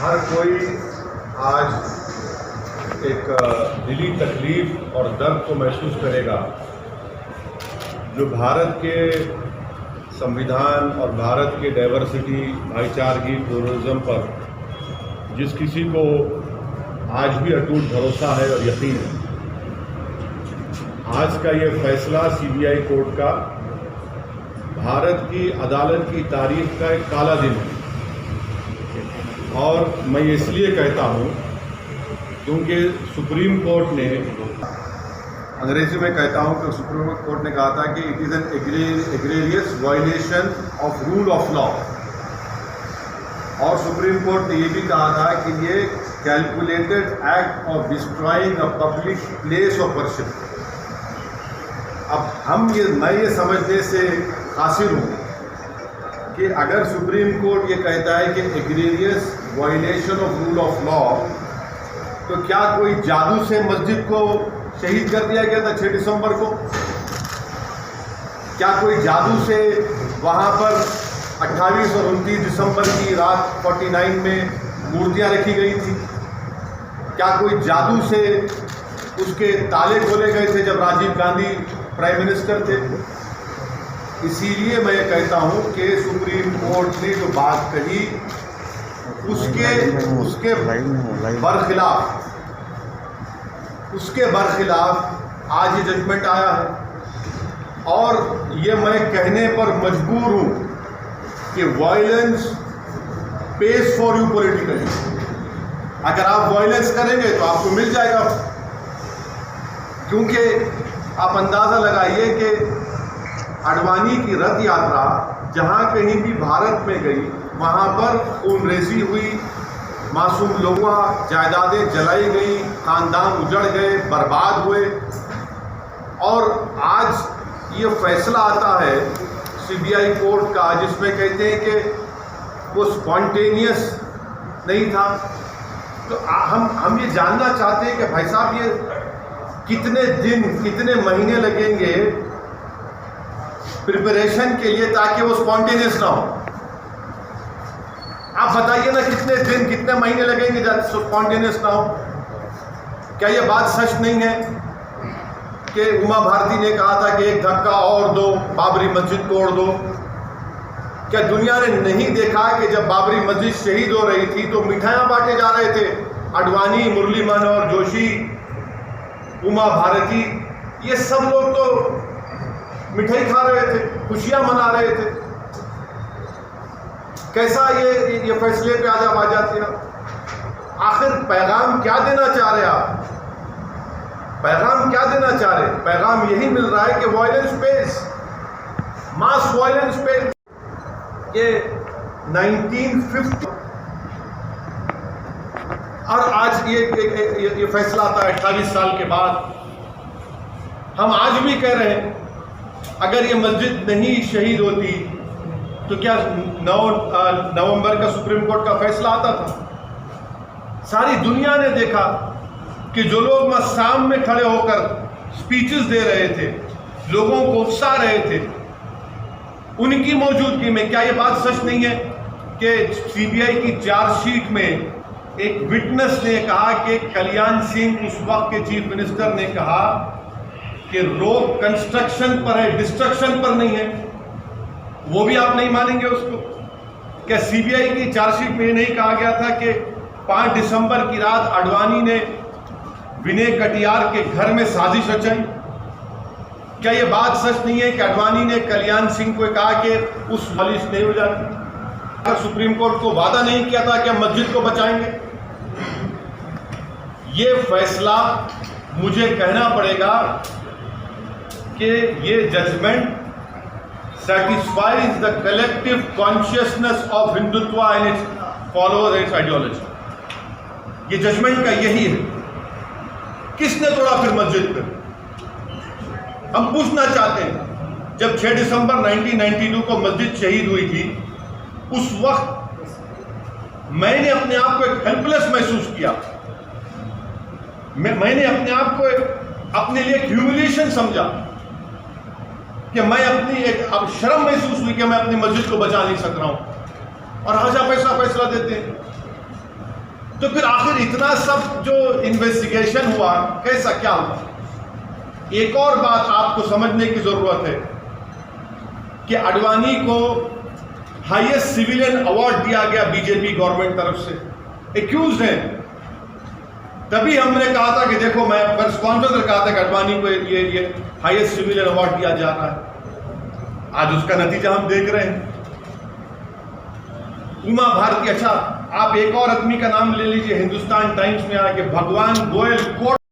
हर कोई आज एक दिली तकलीफ और दर्द को महसूस करेगा जो भारत के संविधान और भारत के डाइवर्सिटी, भाईचारगी, प्लुरलिज्म पर जिस किसी को आज भी अटूट भरोसा है और यकीन है। आज का ये फैसला सीबीआई कोर्ट का भारत की अदालत की तारीख का एक काला दिन है और मैं इसलिए कहता हूँ क्योंकि सुप्रीम कोर्ट ने, अंग्रेजी में कहता हूँ कि सुप्रीम कोर्ट ने कहा था कि it is an egregious violation of rule of law, और सुप्रीम कोर्ट ने ये भी कहा था कि ये calculated act of destroying a public place of worship. अब मैं ये समझने से कासिर हूँ कि अगर सुप्रीम कोर्ट ये कहता है कि egregious violation of rule of law, तो क्या कोई जादू से मस्जिद को शहीद कर दिया गया था 6 दिसंबर को? क्या कोई जादू से वहाँ पर 28 और 29 दिसंबर की रात 49 में मूर्तियाँ रखी गई थी? क्या कोई जादू से उसके ताले खोले गए थे जब राजीव गांधी प्राइम मिनिस्टर थे? इसीलिए मैं कहता हूँ कि सुप्रीम कोर्ट ने जो बात कही उसके बरखिलाफ आज ये जजमेंट आया है, और ये मैं कहने पर मजबूर हूँ कि violence pays for you politically. अगर आप वायलेंस करेंगे तो आपको मिल जाएगा, क्योंकि आप अंदाज़ा लगाइए कि अडवाणी की रथ यात्रा जहाँ कहीं भी भारत में गई वहाँ पर खूनरेज़ी हुई, मासूम लोगों, जायदादें जलाई गई, खानदान उजड़ गए, बर्बाद हुए। और आज ये फैसला आता है सीबीआई कोर्ट का जिसमें कहते हैं कि वो स्पॉन्टेनियस नहीं था। तो हम ये जानना चाहते हैं कि भाई साहब ये कितने दिन, कितने महीने लगेंगे प्रिपरेशन के लिए ताकि वो स्पॉन्टेनियस ना हो? आप बताइए ना, कितने दिन, कितने महीने लगेंगे जब स्पॉन्टेनियस ना हो? क्या ये बात सच नहीं है कि उमा भारती ने कहा था कि एक धक्का और दो, बाबरी मस्जिद तोड़ दो? क्या दुनिया ने नहीं देखा कि जब बाबरी मस्जिद शहीद हो रही थी तो मिठाइयाँ बांटे जा रहे थे? अडवाणी, मुरली मनोहर जोशी, उमा भारती, ये सब लोग तो मिठाई खा रहे थे, खुशियां मना रहे थे। कैसा ये फैसले पे आज आ जाते हैं? आखिर पैगाम क्या देना चाह रहे आप? पैगाम क्या देना चाह रहे? पैगाम यही मिल रहा है कि वायलेंस पेस, मास वायलेंस पेस। ये 1950 और आज ये फैसला आता है 28 साल के बाद। हम आज भी कह रहे हैं अगर ये मस्जिद नहीं शहीद होती तो क्या 9 नवंबर का सुप्रीम कोर्ट का फैसला आता था? सारी दुनिया ने देखा कि जो लोग मस्साम में खड़े होकर स्पीचेस दे रहे थे, लोगों को उकसा रहे थे, उनकी मौजूदगी में क्या ये बात सच नहीं है कि सीबीआई की चार्जशीट में एक विटनेस ने कहा कि कल्याण सिंह, उस वक्त के चीफ मिनिस्टर, ने कहा कि रोक कंस्ट्रक्शन पर है, डिस्ट्रक्शन पर नहीं है? वो भी आप नहीं मानेंगे उसको? क्या सीबीआई की चार्जशीट में नहीं कहा गया था कि 5 दिसंबर की रात अडवाणी ने विनय कटियार के घर में साजिश रचाई? क्या ये बात सच नहीं है कि अडवाणी ने कल्याण सिंह को कहा कि उस साजिश नहीं हो जाती? अगर सुप्रीम कोर्ट को वादा नहीं किया था कि हम मस्जिद को बचाएंगे? ये फैसला मुझे कहना पड़ेगा कि ये judgment satisfies the collective consciousness of Hindutva and its followers and its ideology। ये जजमेंट का यही है। किसने तोड़ा फिर मस्जिद पे? हम पूछना चाहते हैं, जब 6 दिसंबर 1992 को मस्जिद शहीद हुई थी, उस वक्त मैंने अपने आप को एक हेल्पलेस महसूस किया। मैंने अपने आप को अपने लिए ह्यूमिलिएशन समझा कि मैं अपनी अब शर्म महसूस हुई कि मैं अपनी मस्जिद को बचा नहीं सक रहा हूं, और आज आप ऐसा फैसला देते हैं। तो फिर आखिर इतना सब जो इन्वेस्टिगेशन हुआ, कैसा क्या हुआ? एक और बात आपको समझने की जरूरत है कि आडवाणी को हाईएस्ट सिविलियन अवार्ड दिया गया बीजेपी गवर्नमेंट तरफ से, एक्यूज हैं। तभी हमने कहा था कि देखो, मैं प्रेस कॉन्फ्रेंस में कहा था कि आडवाणी को ये हाईएस्ट सिविलियन अवार्ड दिया जा रहा है। आज उसका नतीजा हम देख रहे हैं। उमा भारती, अच्छा आप एक और आदमी का नाम ले लीजिए, हिंदुस्तान टाइम्स में आया कि भगवान गोयल कोर्ट